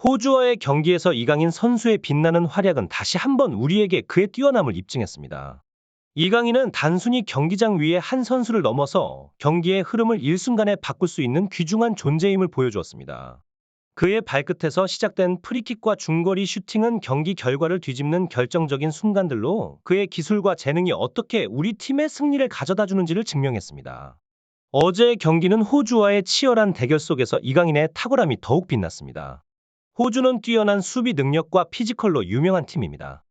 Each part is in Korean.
호주와의 경기에서 이강인 선수의 빛나는 활약은 다시 한번 우리에게 그의 뛰어남을 입증했습니다. 이강인은 단순히 경기장 위의 한 선수를 넘어서 경기의 흐름을 일순간에 바꿀 수 있는 귀중한 존재임을 보여주었습니다. 그의 발끝에서 시작된 프리킥과 중거리 슈팅은 경기 결과를 뒤집는 결정적인 순간들로 그의 기술과 재능이 어떻게 우리 팀의 승리를 가져다 주는지를 증명했습니다. 어제의 경기는 호주와의 치열한 대결 속에서 이강인의 탁월함이 더욱 빛났습니다. 호주는 뛰어난 수비 능력과 피지컬로 유명한 팀입니다.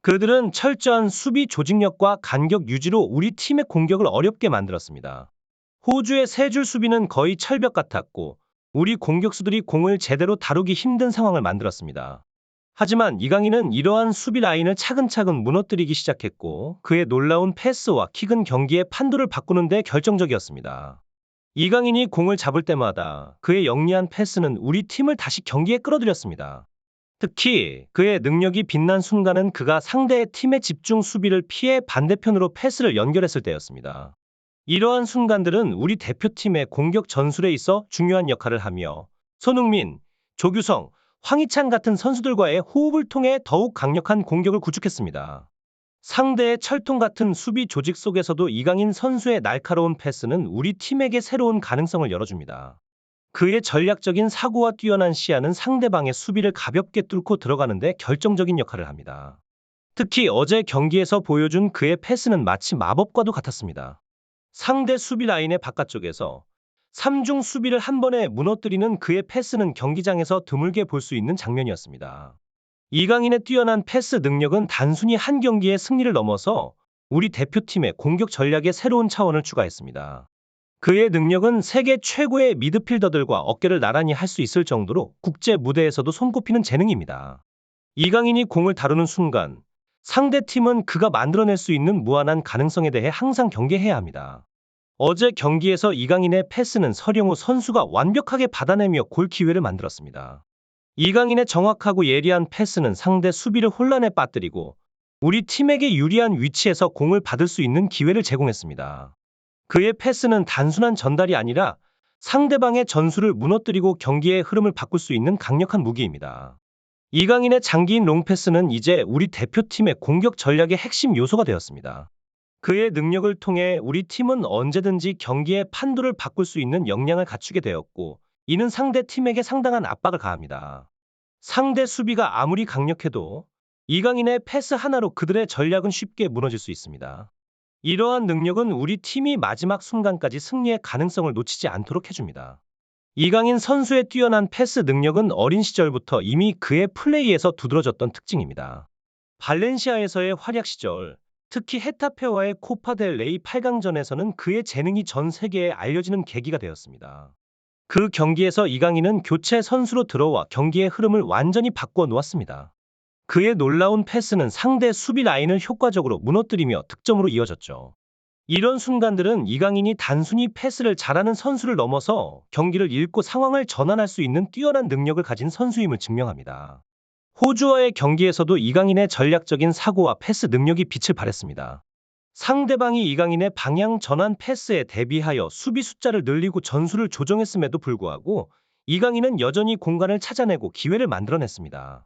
그들은 철저한 수비 조직력과 간격 유지로 우리 팀의 공격을 어렵게 만들었습니다. 호주의 세 줄 수비는 거의 철벽 같았고 우리 공격수들이 공을 제대로 다루기 힘든 상황을 만들었습니다. 하지만 이강인은 이러한 수비 라인을 차근차근 무너뜨리기 시작했고 그의 놀라운 패스와 킥은 경기의 판도를 바꾸는 데 결정적이었습니다. 이강인이 공을 잡을 때마다 그의 영리한 패스는 우리 팀을 다시 경기에 끌어들였습니다. 특히 그의 능력이 빛난 순간은 그가 상대의 팀의 집중 수비를 피해 반대편으로 패스를 연결했을 때였습니다. 이러한 순간들은 우리 대표팀의 공격 전술에 있어 중요한 역할을 하며 손흥민, 조규성, 황희찬 같은 선수들과의 호흡을 통해 더욱 강력한 공격을 구축했습니다. 상대의 철통 같은 수비 조직 속에서도 이강인 선수의 날카로운 패스는 우리 팀에게 새로운 가능성을 열어줍니다. 그의 전략적인 사고와 뛰어난 시야는 상대방의 수비를 가볍게 뚫고 들어가는데 결정적인 역할을 합니다. 특히 어제 경기에서 보여준 그의 패스는 마치 마법과도 같았습니다. 상대 수비 라인의 바깥쪽에서 3중 수비를 한 번에 무너뜨리는 그의 패스는 경기장에서 드물게 볼 수 있는 장면이었습니다. 이강인의 뛰어난 패스 능력은 단순히 한 경기의 승리를 넘어서 우리 대표팀의 공격 전략에 새로운 차원을 추가했습니다. 그의 능력은 세계 최고의 미드필더들과 어깨를 나란히 할 수 있을 정도로 국제 무대에서도 손꼽히는 재능입니다. 이강인이 공을 다루는 순간 상대팀은 그가 만들어낼 수 있는 무한한 가능성에 대해 항상 경계해야 합니다. 어제 경기에서 이강인의 패스는 서령우 선수가 완벽하게 받아내며 골 기회를 만들었습니다. 이강인의 정확하고 예리한 패스는 상대 수비를 혼란에 빠뜨리고 우리 팀에게 유리한 위치에서 공을 받을 수 있는 기회를 제공했습니다. 그의 패스는 단순한 전달이 아니라 상대방의 전술을 무너뜨리고 경기의 흐름을 바꿀 수 있는 강력한 무기입니다. 이강인의 장기인 롱패스는 이제 우리 대표팀의 공격 전략의 핵심 요소가 되었습니다. 그의 능력을 통해 우리 팀은 언제든지 경기의 판도를 바꿀 수 있는 역량을 갖추게 되었고 이는 상대 팀에게 상당한 압박을 가합니다. 상대 수비가 아무리 강력해도 이강인의 패스 하나로 그들의 전략은 쉽게 무너질 수 있습니다. 이러한 능력은 우리 팀이 마지막 순간까지 승리의 가능성을 놓치지 않도록 해줍니다. 이강인 선수의 뛰어난 패스 능력은 어린 시절부터 이미 그의 플레이에서 두드러졌던 특징입니다. 발렌시아에서의 활약 시절, 특히 헤타페와의 코파 델 레이 8강전에서는 그의 재능이 전 세계에 알려지는 계기가 되었습니다. 그 경기에서 이강인은 교체 선수로 들어와 경기의 흐름을 완전히 바꿔 놓았습니다. 그의 놀라운 패스는 상대 수비 라인을 효과적으로 무너뜨리며 득점으로 이어졌죠. 이런 순간들은 이강인이 단순히 패스를 잘하는 선수를 넘어서 경기를 읽고 상황을 전환할 수 있는 뛰어난 능력을 가진 선수임을 증명합니다. 호주와의 경기에서도 이강인의 전략적인 사고와 패스 능력이 빛을 발했습니다. 상대방이 이강인의 방향 전환 패스에 대비하여 수비 숫자를 늘리고 전술을 조정했음에도 불구하고 이강인은 여전히 공간을 찾아내고 기회를 만들어냈습니다.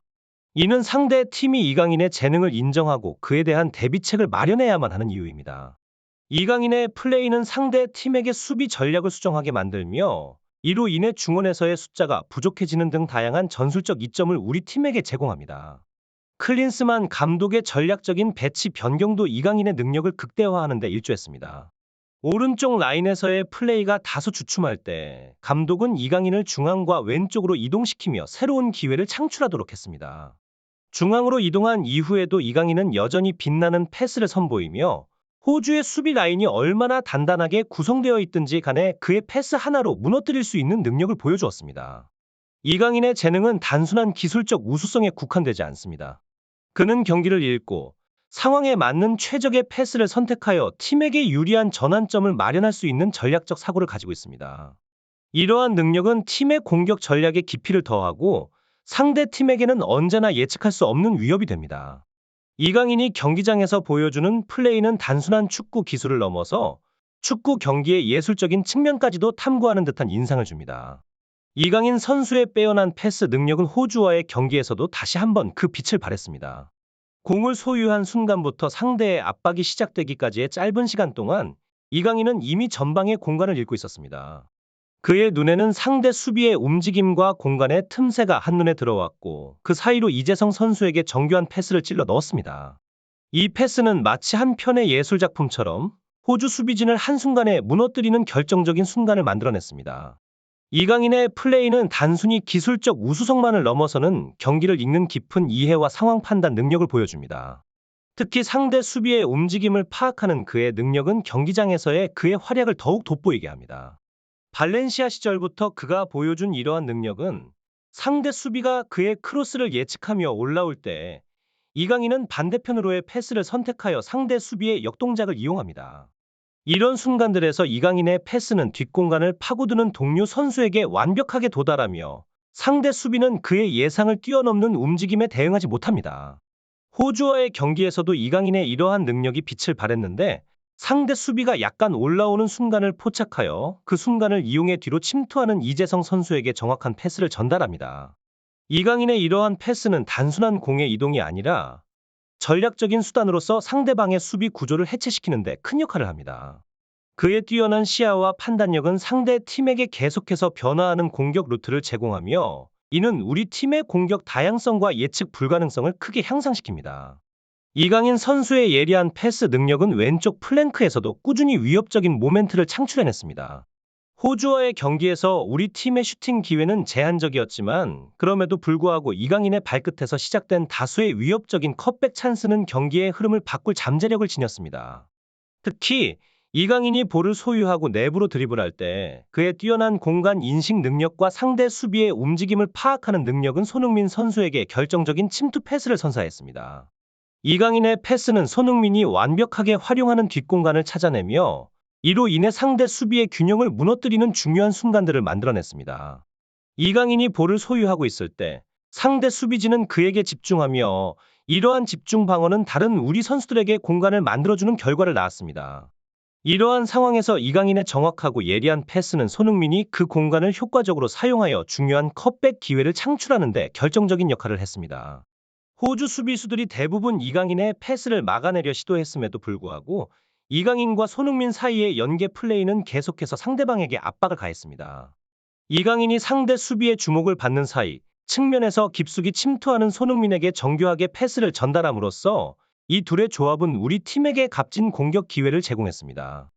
이는 상대 팀이 이강인의 재능을 인정하고 그에 대한 대비책을 마련해야만 하는 이유입니다. 이강인의 플레이는 상대 팀에게 수비 전략을 수정하게 만들며 이로 인해 중원에서의 숫자가 부족해지는 등 다양한 전술적 이점을 우리 팀에게 제공합니다. 클린스만 감독의 전략적인 배치 변경도 이강인의 능력을 극대화하는 데 일조했습니다. 오른쪽 라인에서의 플레이가 다소 주춤할 때 감독은 이강인을 중앙과 왼쪽으로 이동시키며 새로운 기회를 창출하도록 했습니다. 중앙으로 이동한 이후에도 이강인은 여전히 빛나는 패스를 선보이며 호주의 수비 라인이 얼마나 단단하게 구성되어 있든지 간에 그의 패스 하나로 무너뜨릴 수 있는 능력을 보여주었습니다. 이강인의 재능은 단순한 기술적 우수성에 국한되지 않습니다. 그는 경기를 읽고 상황에 맞는 최적의 패스를 선택하여 팀에게 유리한 전환점을 마련할 수 있는 전략적 사고를 가지고 있습니다. 이러한 능력은 팀의 공격 전략에 깊이를 더하고 상대 팀에게는 언제나 예측할 수 없는 위협이 됩니다. 이강인이 경기장에서 보여주는 플레이는 단순한 축구 기술을 넘어서 축구 경기의 예술적인 측면까지도 탐구하는 듯한 인상을 줍니다. 이강인 선수의 빼어난 패스 능력은 호주와의 경기에서도 다시 한번 그 빛을 발했습니다. 공을 소유한 순간부터 상대의 압박이 시작되기까지의 짧은 시간 동안 이강인은 이미 전방의 공간을 읽고 있었습니다. 그의 눈에는 상대 수비의 움직임과 공간의 틈새가 한눈에 들어왔고 그 사이로 이재성 선수에게 정교한 패스를 찔러 넣었습니다. 이 패스는 마치 한 편의 예술작품처럼 호주 수비진을 한순간에 무너뜨리는 결정적인 순간을 만들어냈습니다. 이강인의 플레이는 단순히 기술적 우수성만을 넘어서는 경기를 읽는 깊은 이해와 상황 판단 능력을 보여줍니다. 특히 상대 수비의 움직임을 파악하는 그의 능력은 경기장에서의 그의 활약을 더욱 돋보이게 합니다. 발렌시아 시절부터 그가 보여준 이러한 능력은 상대 수비가 그의 크로스를 예측하며 올라올 때 이강인은 반대편으로의 패스를 선택하여 상대 수비의 역동작을 이용합니다. 이런 순간들에서 이강인의 패스는 뒷공간을 파고드는 동료 선수에게 완벽하게 도달하며 상대 수비는 그의 예상을 뛰어넘는 움직임에 대응하지 못합니다. 호주와의 경기에서도 이강인의 이러한 능력이 빛을 발했는데 상대 수비가 약간 올라오는 순간을 포착하여 그 순간을 이용해 뒤로 침투하는 이재성 선수에게 정확한 패스를 전달합니다. 이강인의 이러한 패스는 단순한 공의 이동이 아니라 전략적인 수단으로서 상대방의 수비 구조를 해체시키는 데 큰 역할을 합니다. 그의 뛰어난 시야와 판단력은 상대 팀에게 계속해서 변화하는 공격 루트를 제공하며 이는 우리 팀의 공격 다양성과 예측 불가능성을 크게 향상시킵니다. 이강인 선수의 예리한 패스 능력은 왼쪽 플랭크에서도 꾸준히 위협적인 모멘트를 창출해냈습니다. 호주와의 경기에서 우리 팀의 슈팅 기회는 제한적이었지만 그럼에도 불구하고 이강인의 발끝에서 시작된 다수의 위협적인 컷백 찬스는 경기의 흐름을 바꿀 잠재력을 지녔습니다. 특히 이강인이 볼을 소유하고 내부로 드리블할 때 그의 뛰어난 공간 인식 능력과 상대 수비의 움직임을 파악하는 능력은 손흥민 선수에게 결정적인 침투 패스를 선사했습니다. 이강인의 패스는 손흥민이 완벽하게 활용하는 뒷공간을 찾아내며 이로 인해 상대 수비의 균형을 무너뜨리는 중요한 순간들을 만들어냈습니다. 이강인이 볼을 소유하고 있을 때 상대 수비진은 그에게 집중하며 이러한 집중 방어는 다른 우리 선수들에게 공간을 만들어주는 결과를 낳았습니다. 이러한 상황에서 이강인의 정확하고 예리한 패스는 손흥민이 그 공간을 효과적으로 사용하여 중요한 컷백 기회를 창출하는 데 결정적인 역할을 했습니다. 호주 수비수들이 대부분 이강인의 패스를 막아내려 시도했음에도 불구하고 이강인과 손흥민 사이의 연계 플레이는 계속해서 상대방에게 압박을 가했습니다. 이강인이 상대 수비의 주목을 받는 사이 측면에서 깊숙이 침투하는 손흥민에게 정교하게 패스를 전달함으로써 이 둘의 조합은 우리 팀에게 값진 공격 기회를 제공했습니다.